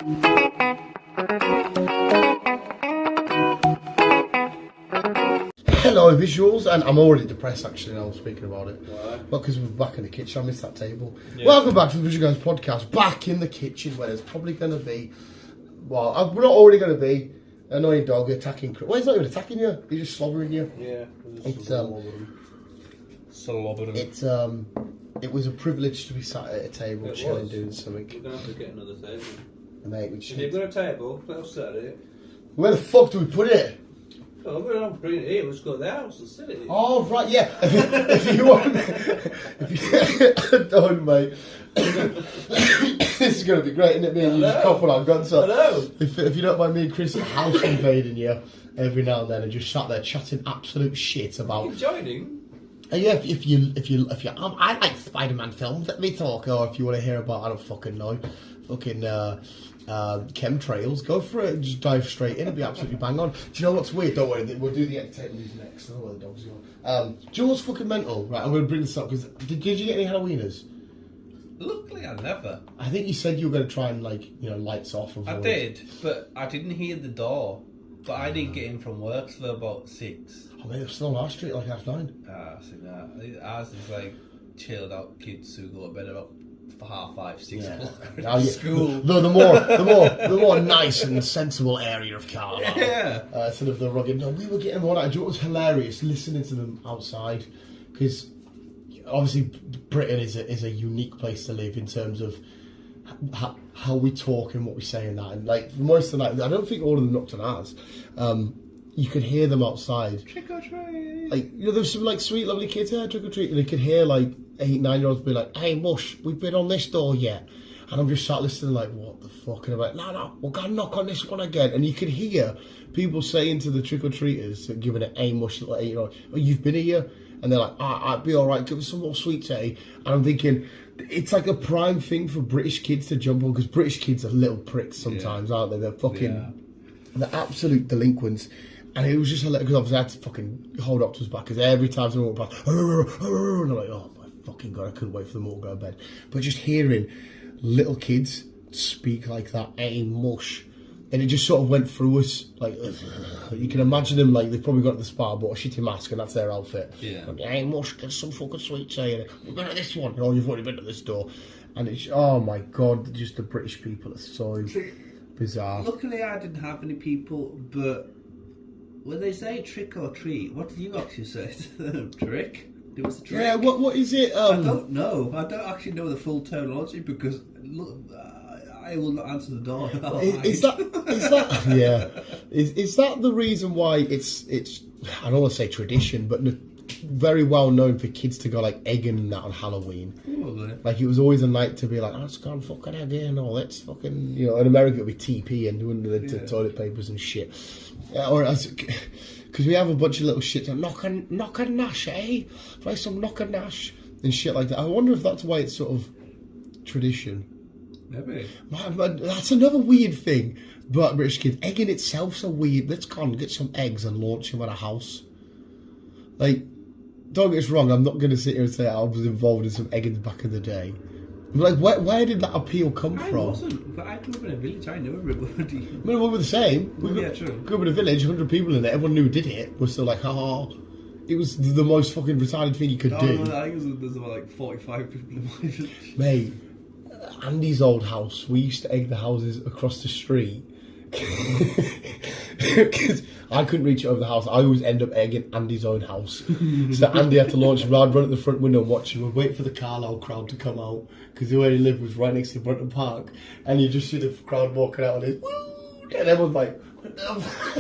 Hello, visuals, and I'm already depressed actually now speaking about it. Why? Well, because we're back in the kitchen. I missed that table. Yeah. Welcome back to the Visual Guys podcast. Back in the kitchen where there's probably going to be, well, we're not already going to be an annoying dog attacking. Well, he's not even attacking you. He's just slobbering you. Yeah. It was a privilege to be sat at a table, chilling, doing something. We're going to have to get another table. Mate, If you've got a table, let's set it. Where the fuck do we put it? Oh, we don't have to bring it here, we'll just go to the house and sit it here. Oh, right, yeah. If you want, don't, mate. This is going to be great, isn't it? Me and you just cough when I've got so. I know. If you don't mind me and Chris house invading you every now and then and just sat there chatting absolute shit about. Are you joining? Yeah, if you, I like Spider-Man films. Let me talk. Or if you want to hear about, I don't fucking know, chemtrails, go for it and just dive straight in. It'll be absolutely bang on. Do you know what's weird? Don't worry, we'll do the entertainment news next. I don't know where the dogs are. Do you know what's fucking mental? Right, I'm going to bring this up because did you get any Halloweeners? Luckily, I never. I think you said you were going to try and lights off. I did, but I didn't hear the door. But I didn't get in from work till about 6. Oh man, it was still on our street like 9:30. See that. Ours is like chilled out kids who go to bed about 5:30, 6 o'clock. Now, School. The more nice and sensible area of Carlisle. Yeah. Instead of the rugged. No, we were getting one. I do. It was hilarious listening to them outside because obviously Britain is a unique place to live in terms of how we talk and what we say and that. And like most of the night, I don't think all of them knocked on ours. You could hear them outside. Trick or treat. Like there's some like sweet, lovely kids here trick or treat, and you could hear like 8, 9-year-olds be like, "Hey, Mush, we've been on this door yet?" And I'm just sat listening, like, "What the fuck?" And I'm like, "No, we're gonna knock on this one again." And you could hear people saying to the trick or treaters, giving it a Mush, like 8-year-old, "Oh, you've been here?" And they're like, "I'd be all right. Give us some more sweets, eh?" And I'm thinking, it's like a prime thing for British kids to jump on because British kids are little pricks sometimes, aren't they? They're fucking, they're absolute delinquents. And it was just hilarious because obviously I had to fucking hold up to his back because every time someone walked past, and I'm like, oh my fucking god, I couldn't wait for them all to go to bed. But just hearing little kids speak like that, "Hey, Mush," and it just sort of went through us. Like, you can imagine them like they've probably got to the spa, bought a shitty mask, and that's their outfit. Yeah. Like, "Hey, Mush, get some fucking sweets here. We've been at this one." "Oh, you've already been to this door." And it's, oh my god, just the British people are so bizarre. Luckily, I didn't have any people, but when they say trick or treat, what do you actually say to them? Trick? It was a trick. Yeah, what is it? I don't know. I don't actually know the full terminology because look, I will not answer the door. Is that yeah? Is that the reason why it's I don't want to say tradition, but very well known for kids to go like egging and that on Halloween? Probably. Like it was always a night to be like, let's go and fucking egg in, or let's fucking, in America it would be TP and doing the toilet papers and shit. Because we have a bunch of little shit like knock and nash, eh? Play some knock and nash and shit like that. I wonder if that's why it's sort of tradition. Maybe. Man, that's another weird thing. But British kids, egging itself's a weird. Let's go and get some eggs and launch them at a house. Like, don't get us wrong. I'm not going to sit here and say I was involved in some egging back in the day. Like, where did that appeal come from? I wasn't, but I grew up in a village. I know everybody. I mean, we were the same. True. Grew up in a village, 100 people in it. Everyone knew who did it. We're still like, ha. It was the most fucking retarded thing you could do. No, I think there's about like 45 people in my village. Mate, Andy's old house, we used to egg the houses across the street. Because I couldn't reach it over the house. I always end up egging Andy's own house. So Andy had to launch him. I'd run at the front window and watch him. We'd wait for the Carlisle crowd to come out because where he lived was right next to Brunton Park. And you just see the crowd walking out and it's woo! And everyone's like, what the fuck?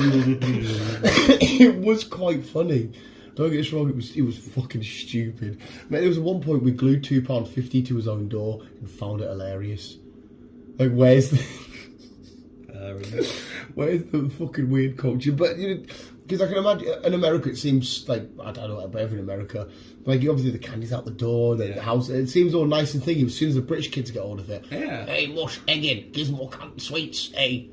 It was quite funny. Don't get us wrong, it was fucking stupid. Mate, there was at one point we glued £2.50 to his own door and found it hilarious. Like, where's the fucking weird culture? But because I can imagine in America, it seems like, I don't know about every in America, but like obviously the candy's out the door, the house, it seems all nice and thingy. As soon as the British kids get hold of it, hey, Mush, egging, give more canned sweets, hey.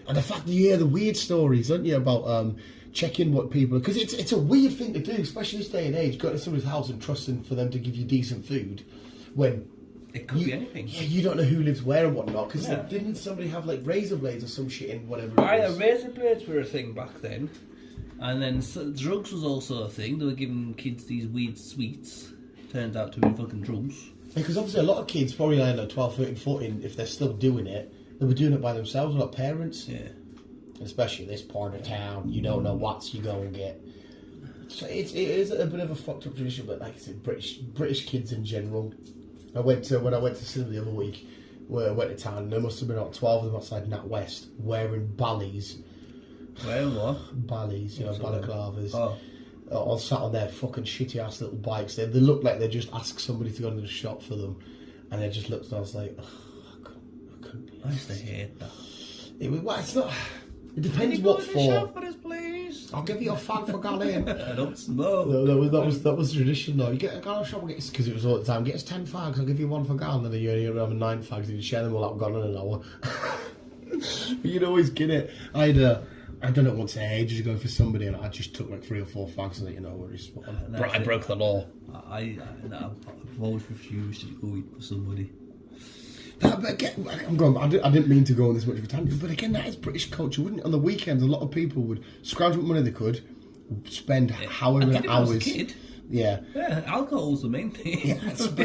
And the fact that you hear the weird stories, don't you, about checking what people, because it's a weird thing to do, especially this day and age, going to somebody's house and trusting for them to give you decent food when It could be anything. Yeah, you don't know who lives where and whatnot. Because Yeah. didn't somebody have like razor blades or some shit in whatever? Razor blades were a thing back then, and then drugs was also a thing. They were giving kids these weird sweets. Turned out to be fucking drugs. Because obviously a lot of kids, probably like 12, 13, 14, if they're still doing it, they were doing it by themselves, not parents. Yeah. Especially in this part of town, you don't know what you go and get. So it is a bit of a fucked up tradition, but like I said, British kids in general. When I went to cinema the other week, where I went to town, and there must have been about 12 of them outside NatWest wearing ballies. Wearing what? Ballies, balaclavas. Oh. All sat on their fucking shitty ass little bikes. They look like they just asked somebody to go into the shop for them, and they just looked and I was like, I couldn't be. I used to hate that. It's not. It depends what for. For this, please? I'll give you a fag for going. I don't smoke. No, that was tradition though. You get a gal shop because it was all the time. Get us 10 fags. I'll give you one for gal, and then you only have 9 fags, and you share them all out gone in an hour. You'd always get it. I done it once ages ago for somebody, and I just took like 3 or 4 fags, and no worries. I broke the law. I've always refused to go eat with somebody. But again, I didn't mean to go on this much of a tangent, but again, that is British culture, wouldn't it? On the weekends, a lot of people would scrounge what money they could, spend however many hours. I was a kid. Yeah, alcohol was the main thing. Yeah,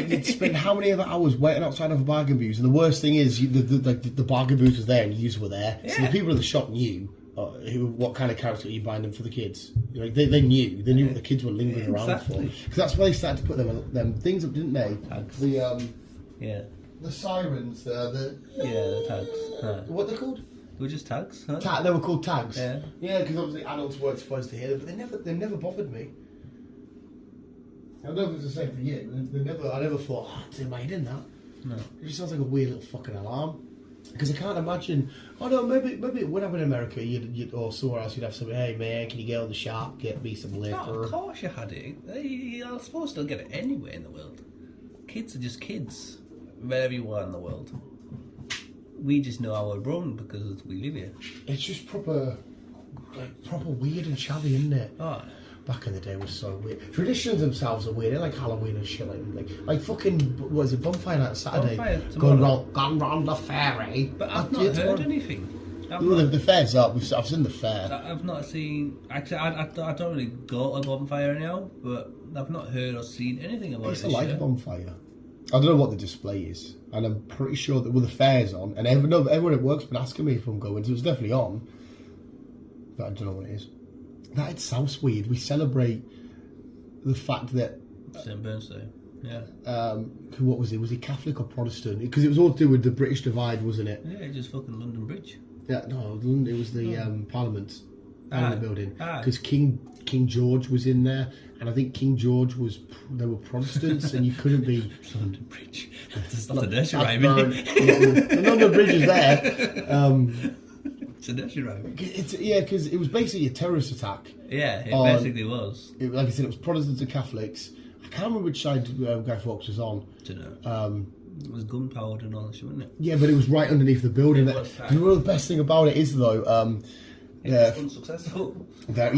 you'd spend how many other hours waiting outside of a bargain booth, and the worst thing is, the bargain booth was there and you were there, so the people in the shop knew what kind of character you buying them for the kids. Like they knew what the kids were lingering around for. Because that's why they started to put them things up, didn't they? Tags. The sirens, the tags. What they're called? They were just tags. Huh? They were called tags. Yeah, because obviously adults weren't supposed to hear them, but they never bothered me. I don't know if it's the same for you. I never thought, it's in my head in that. No. It just sounds like a weird little fucking alarm. Because I can't imagine. Oh no, maybe it would happen in America. You'd or somewhere else. You'd have somebody. Hey man, can you go in the shop, get me some liquor? No, of course you had it. You're supposed to get it anywhere in the world. Kids are just kids, wherever you are in the world. We just know how we're run because we live here. It's just proper weird and shabby, isn't it? Oh. Back in the day was so weird. Traditions themselves are weird. They're like Halloween and shit. Like fucking, what is it, bonfire night on Saturday? Going round the ferry. But I've not heard anything. The fair's up. I've seen the fair. I've not seen. Actually, I don't really go to a bonfire now, but I've not heard or seen anything about it. It's like a bonfire. I don't know what the display is, and I'm pretty sure that the fair's on, and everyone at work's been asking me if I'm going, so it's definitely on. But I don't know what it is. That sounds weird. We celebrate the fact that St. Bernard's Day. Yeah. What was it? Was it Catholic or Protestant? Because it was all to do with the British divide, wasn't it? Yeah, just fucking London Bridge. Yeah, no, it was the Parliament building. Because King George was in there, and I think King George they were Protestants, and you couldn't be London Bridge. That's not a nursery rhyme. The London Bridge is there. It's a nursery rhyme. Because it was basically a terrorist attack. Yeah, it basically was. Like I said, it was Protestants and Catholics. I can't remember which side Guy Fawkes was on. I don't know. It was gunpowder and all that shit, wasn't it? Yeah, but it was right underneath the building. It was, and the best thing about it is though, it was unsuccessful. They'd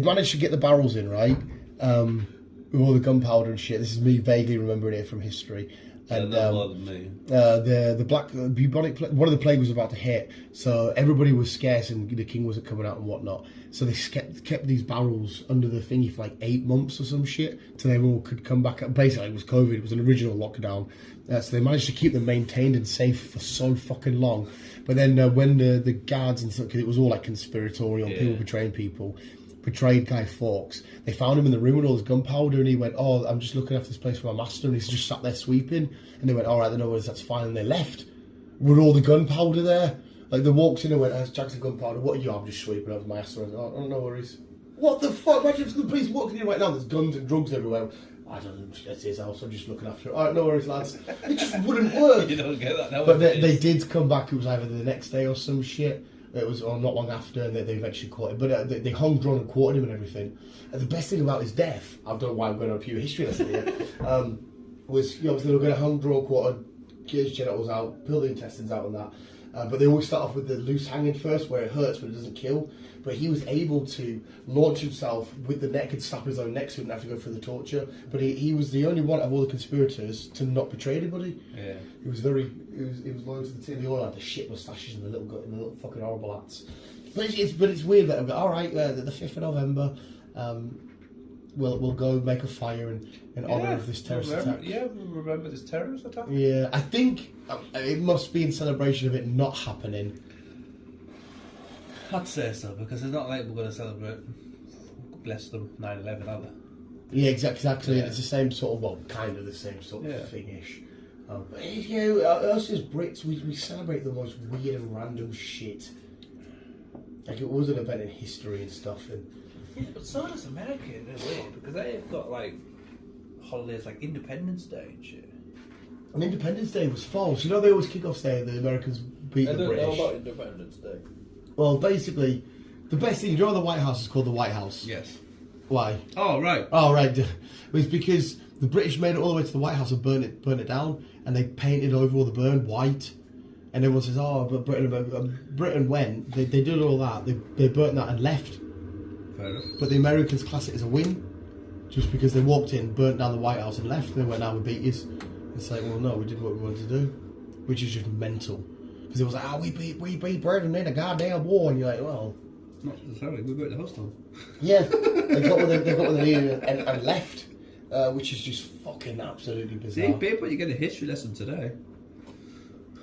managed to get the barrels in right, with all the gunpowder and shit. This is me vaguely remembering it from history. And the black bubonic one of the plague was about to hit, so everybody was scarce and the king wasn't coming out and whatnot. So they kept these barrels under the thingy for like 8 months or some shit, till everyone could come back. Basically, it was COVID. It was an original lockdown, so they managed to keep them maintained and safe for so fucking long. But then when the guards and stuff, because it was all like conspiratorial, people betraying people. Betrayed Guy Fawkes. They found him in the room with all his gunpowder, and he went, "Oh, I'm just looking after this place for my master," and he's just sat there sweeping. And they went, "All right, then no worries, that's fine." And they left with all the gunpowder there. Like they walked in and went, "Jack's gunpowder. What are you?" "I'm just sweeping over my master." And oh, no worries. What the fuck? Imagine if the police walking in right now. There's guns and drugs everywhere. I don't know. That's his house. I'm just looking after it. All right, no worries, lads. It just wouldn't work. You don't get that now. But they did come back. It was either the next day or some shit. It was not long after, and they eventually caught him. But they hung, drawn, and quartered him and everything. And the best thing about his death, I don't know why I'm going on a pure history lesson here, was obviously they were going to hung, draw, quarter Guyz genitals out, pull the intestines out and that. But they always start off with the loose hanging first, where it hurts but it doesn't kill. But he was able to launch himself with the neck and snap his own neck so he didn't have to go through the torture. But he was the only one of all the conspirators to not betray anybody. Yeah. He was loyal to the team. They all had the shit moustaches and the little fucking horrible hats. But it's weird that I'm like, all right, the 5th of November, we'll go make a fire in honour of this terrorist attack. Yeah, we remember this terrorist attack. Yeah, I think it must be in celebration of it not happening. I'd say so, because it's not like we're going to celebrate, bless them, 9/11, are they? Yeah, exactly. Yeah. It's the same sort of, well, kind of the same sort Yeah. of thing-ish. But us as Brits, we celebrate the most weird and random shit. Like, it was an event in history and stuff. And Yeah, but so does America in a way, because they've got like holidays like Independence Day and shit. And Independence Day was false. You know, they always kick off saying the Americans beat the British. I don't know about Independence Day. Well, basically, the best thing, you know, the White House is called the White House. Yes. Why? Oh, right. Oh, right. It's because the British made it all the way to the White House and burned it down, and they painted over all the burn white. And everyone says, oh, but Britain went, they did all that, they burnt that and left. Fair enough. But the Americans class it as a win, just because they walked in, burnt down the White House and left, and they went, now we beat yous. It's like, well, no, we did what we wanted to do, which is just mental. Because it was like, we beat Britain in a goddamn war, and you're like, well... Not necessarily, we were at the hostel. Yeah, they got what they needed and left, which is just fucking absolutely bizarre. See, people, you get a history lesson today.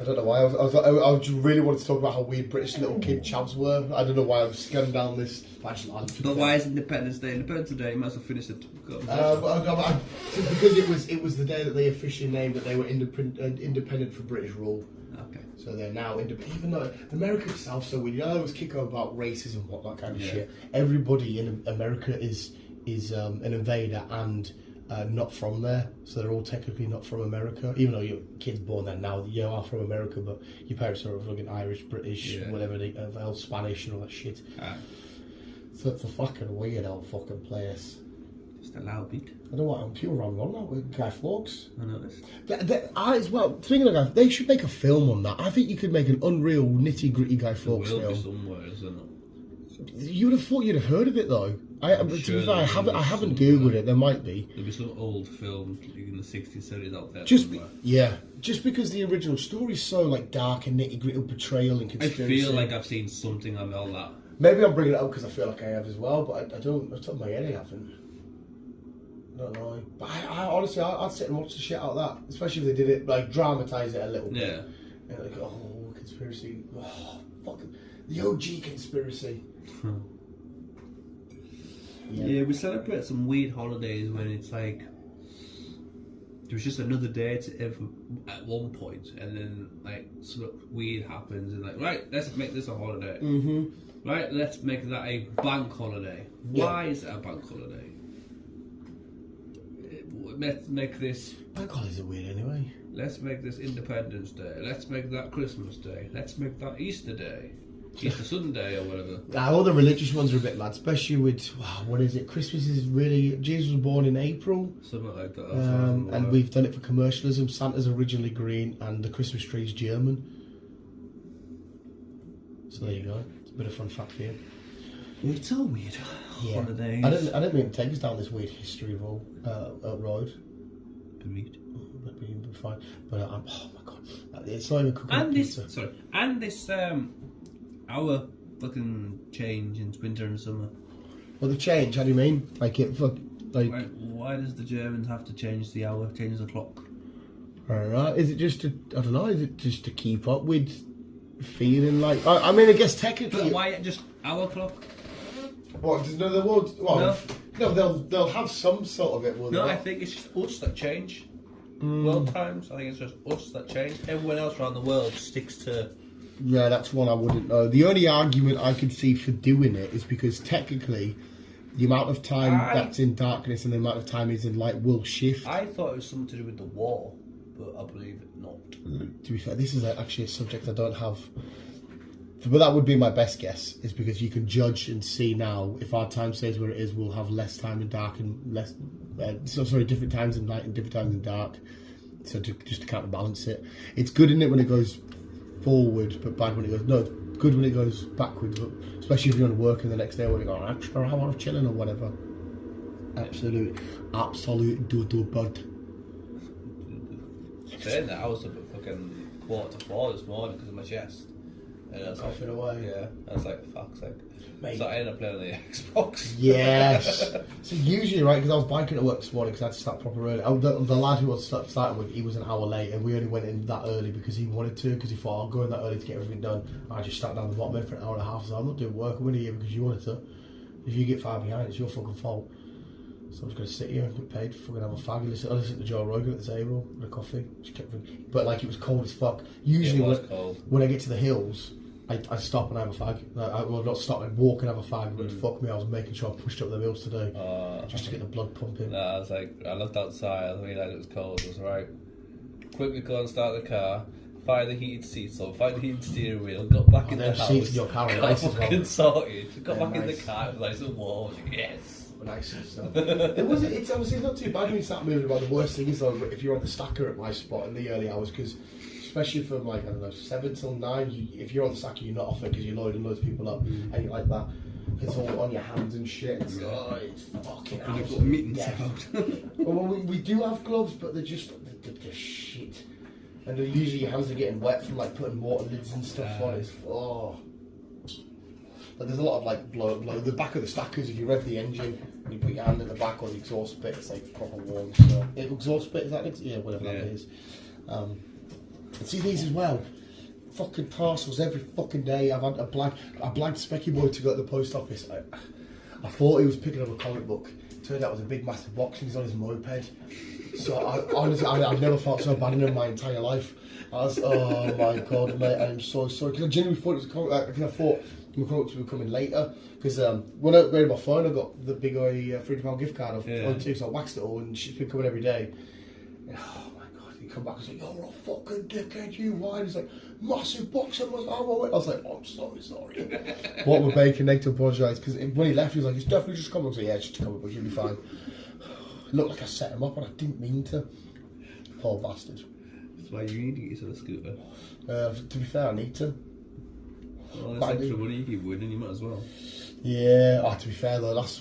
I don't know why. I just really wanted to talk about how weird British little kid chavs were. I don't know why I was scanning down this. But why is Independence Day? Independence Day, you might as well finish it. Because it was the day that they officially named that they were independent from British rule. Okay. So they're now independent. Even though America itself so weird. You know, there was kick about racism and what that kind of shit. Everybody in America is an invader and not from there, so they're all technically not from America. Even though your kid's born there now, you are from America, but your parents are fucking Irish, British, whatever they are, Spanish and all that shit. So it's a fucking weird old fucking place. Just a loud beat. I don't know what I'm pure wrong on that with Guy Fawkes. I noticed. As well, speaking of Guy, they should make a film on that. I think you could make an unreal, nitty gritty Guy Fawkes There will film. be somewhere, isn't it? You would have thought you'd have heard of it though. To be fair, I haven't googled it. There might be. There'll be some old film in the 60s, 70s out there. Just because the original story's so like dark and nitty gritty portrayal and I conspiracy. feel like I've seen something on all that. Maybe I'm bringing it up because I feel like I have as well, but I don't. Off the top of my head, I haven't. I don't know. But I honestly, I'd sit and watch the shit out of that, especially if they did it like dramatise it a little bit. Yeah. And like, oh, conspiracy. Oh, fucking the OG conspiracy. Yeah, we celebrate some weird holidays when it's like there's just another day at one point, and then like something weird happens, and like, right, let's make this a holiday. Mm-hmm. Right, let's make that a bank holiday. Why is it a bank holiday? Let's make this. Bank holidays are weird anyway. Let's make this Independence Day. Let's make that Christmas Day. Let's make that Easter Day. Easter Sunday or whatever. All the religious ones are a bit mad, especially with what is it? Christmas is really Jesus was born in April, Something like that. and we've done it for commercialism. Santa's originally green, and the Christmas tree is German. So there you go. It's a bit of fun fact for you. It's all weird. Yeah. Holidays. I didn't mean to take us down this weird history road. Bereaved. But we'll be fine. But oh my god, it's not even cooking. And this, pizza. sorry, and this our fucking change in winter and summer. Well, the change. How do you mean? Like it? Why does the Germans have to change the hour, change the clock? Alright. Is it just to? I don't know. Is it just to keep up with feeling like? I mean, I guess technically. But why just our clock? What? No, they won't. Well, no. They'll have some sort of it. Will No, they I not? think it's just us that change. World times. I think it's just us that change. Everyone else around the world sticks to. Yeah, that's one I wouldn't know. The only argument I could see for doing it is because technically, the amount of time that's in darkness and the amount of time is in light will shift. I thought it was something to do with the war, but I believe it not. To be fair, this is actually a subject I don't have. But that would be my best guess, is because you can judge and see now if our time stays where it is, we'll have less time in dark and less. Different times in light and different times in dark. So just to counterbalance it. It's good, isn't it, when it goes forward, but bad when it goes... No, it's good when it goes backwards, but especially if you're on work the next day when you got an extra hour of chilling or whatever. Absolute dodo bud. Saying that, I was up at fucking 3:45 this morning because of my chest. And I was like, away. yeah. I was like, fuck's sake. Mate. So I ended up playing on the Xbox. Yes. So usually, right, because I was biking to work this morning because I had to start proper early. The lad who I was starting with, he was an hour late, and we only went in that early because he wanted to, because he thought, I'll go in that early to get everything done. I just sat down the bottom end for an hour and a half, so I'm not doing work, I'm in here because you wanted to. If you get far behind, it's your fucking fault. So I'm just going to sit here and get paid, fucking have a fag. I listened to Joe Rogan at the table with a coffee. Just kept drinking. But like, it was cold as fuck. Usually when I get to the hills, I stop and have a fag. Well, not stop, I'd walk and have a fag, but fuck me, I was making sure I pushed up the hills today just to get the blood pumping. Nah, I was like, I looked outside, I realised it was cold. I was right, quickly go and start the car, fire the heated seats on, fire the heated steering wheel, got back in the house, seats in your car are nice as well. fucking sorted, got back in nice. the car, it was like some warm, yes. Nice and stuff. It's obviously not too bad when you start moving about. The worst thing is though, if you're on the stacker at my spot in the early hours, because especially from like, I don't know, 7 till 9, if you're on the stacker, you're not off it because you're loading loads of people up, and you're like that. It's all on your hands and shit. It's fucking And you've got mittens out. Well, we do have gloves, but they're just they're shit. And they're usually your hands are getting wet from like putting water lids and stuff on. It's But there's a lot of like blow. The back of the stackers, if you rev the engine and you put your hand in the back or the exhaust bit, it's like proper warm. So exhaust bit, is that it? Yeah, whatever that is. And see these as well. Fucking parcels every fucking day. I've had a blagged Specky boy to go to the post office. I thought he was picking up a comic book. Turned out it was a big massive box and he's on his moped. So honestly, I've never felt so bad in my entire life. I was, oh my god, mate, I'm so sorry. Because I genuinely thought it was a comic book. Because I thought my comic books were coming later. Because when I read my phone, I got the big £3 gift card off O2, so I waxed it all and shit's been coming every day. And, oh my god, he come back and say, you're a fucking dickhead, you why? He's like, massive box. I was like, oh, I'm sorry. What we're making, Nate to apologise. Because when he left, he was like, it's definitely just a comic book. I was like, yeah, it's just a comic book, you'll be fine. It looked like I set him up and I didn't mean to. Poor bastard. That's why you need to get yourself a scooter. To be fair, I need to. Well, that's extra money you keep winning, you might as well. Yeah, to be fair though, last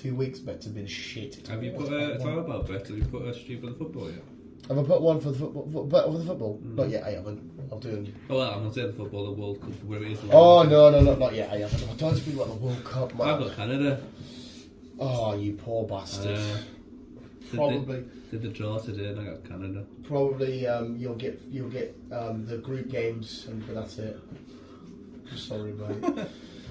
2 weeks Bet's have been shit. Have you put a talk about Bet? Have you put a stream for the football yet? Have I put one for the football? Not yet, I haven't. I'll do them. Oh well, I'm not saying the football, the World Cup, where it is. Oh no, not yet, I haven't. I don't speak about the World Cup, man. I've got Canada. Oh, you poor bastard. Probably did the draw today and I got Canada. Probably you'll get the group games but that's it. Sorry, mate.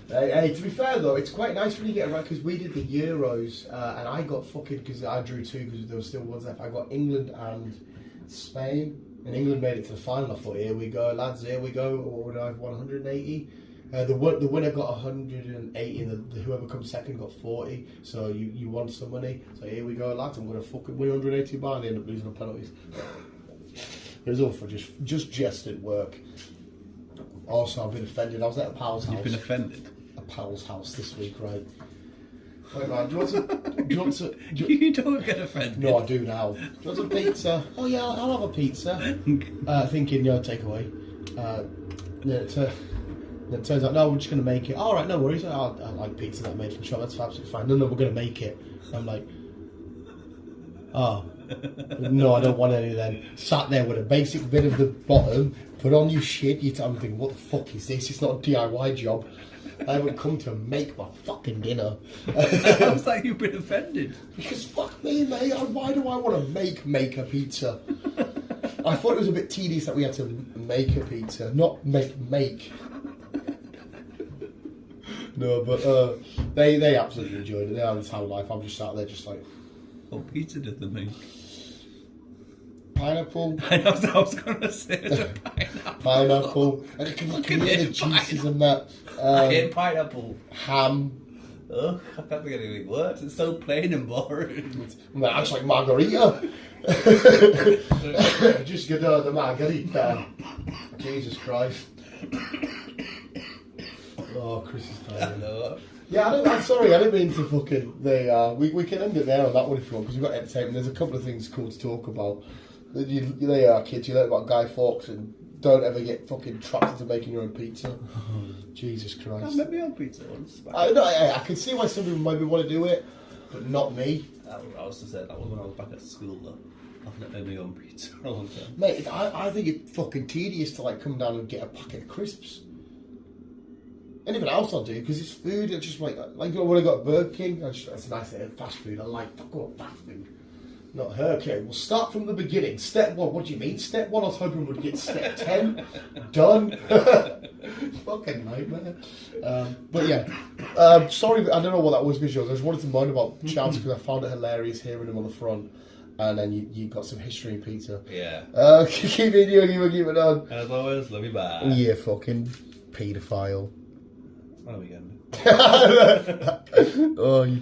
Hey, to be fair though, it's quite nice when you get it right because we did the Euros and I got fucking because I drew 2 because there were still ones left. I got England and Spain, and England made it to the final. I thought, here we go, lads, here we go. What would I have won? 180. The winner got 180, and whoever comes second got 40. So you won some money. So here we go, lads. I'm going to fucking win 180 bar and they end up losing on penalties. It was all for just at work. Also, I've been offended. I was at a pal's house. You've been offended? A pal's house this week, right? Wait, man, do you want some? You don't get offended. No, I do now. Do you want some pizza? Oh yeah, I'll have a pizza. Thinking, takeaway. Then it turns out, no, we're just going to make it. All right, no worries. I like pizza that I made from shop. That's absolutely fine. No, we're going to make it. I'm like, oh, no, I don't want any then. Sat there with a basic bit of the bottom, put on your shit. I'm thinking, what the fuck is this? It's not a DIY job. I haven't come to make my fucking dinner. I was like, you've been offended. Because fuck me, mate. Why do I want to make a pizza? I thought it was a bit tedious that we had to make a pizza, not make. No, but they absolutely enjoyed it. They had this whole life. I'm just sat there, just like. What pizza did they make? Pineapple. I was going to say the pineapple. Pineapple. And you can hear the juices and that. I hate pineapple. Ham. Ugh, I can't think of anything worse. It's so plain and boring. That's like margarita. Just get the margarita. Jesus Christ. Oh, Chris is tired. No. Yeah, I'm sorry, I didn't mean to fucking... we can end it there on that one if you want, because we've got entertainment. There's a couple of things cool to talk about. There you are, kids. You learn about Guy Fawkes and don't ever get fucking trapped into making your own pizza. Jesus Christ. I made my own pizza once. I can see why some people maybe want to do it, but not me. I was to say that was when I was back at school though. I've not made my own pizza for a long time. Mate, I think it's fucking tedious to like come down and get a packet of crisps. Anything else I'll do because it's food. It's just like when I got Burger King. It's nice to have fast food. I like fast food. Not her. Okay, we'll start from the beginning. Step 1. What do you mean? Step 1. I was hoping we'd get step 10. Done. Fucking nightmare. But yeah, sorry, I don't know what that was visual. I just wanted to moan about Chance because I found it hilarious hearing him on the front. And then you got some history in pizza. Yeah. Keep it doing, keep it on. As always, love you back. Yeah, fucking paedophile. On a weekend. Oh, you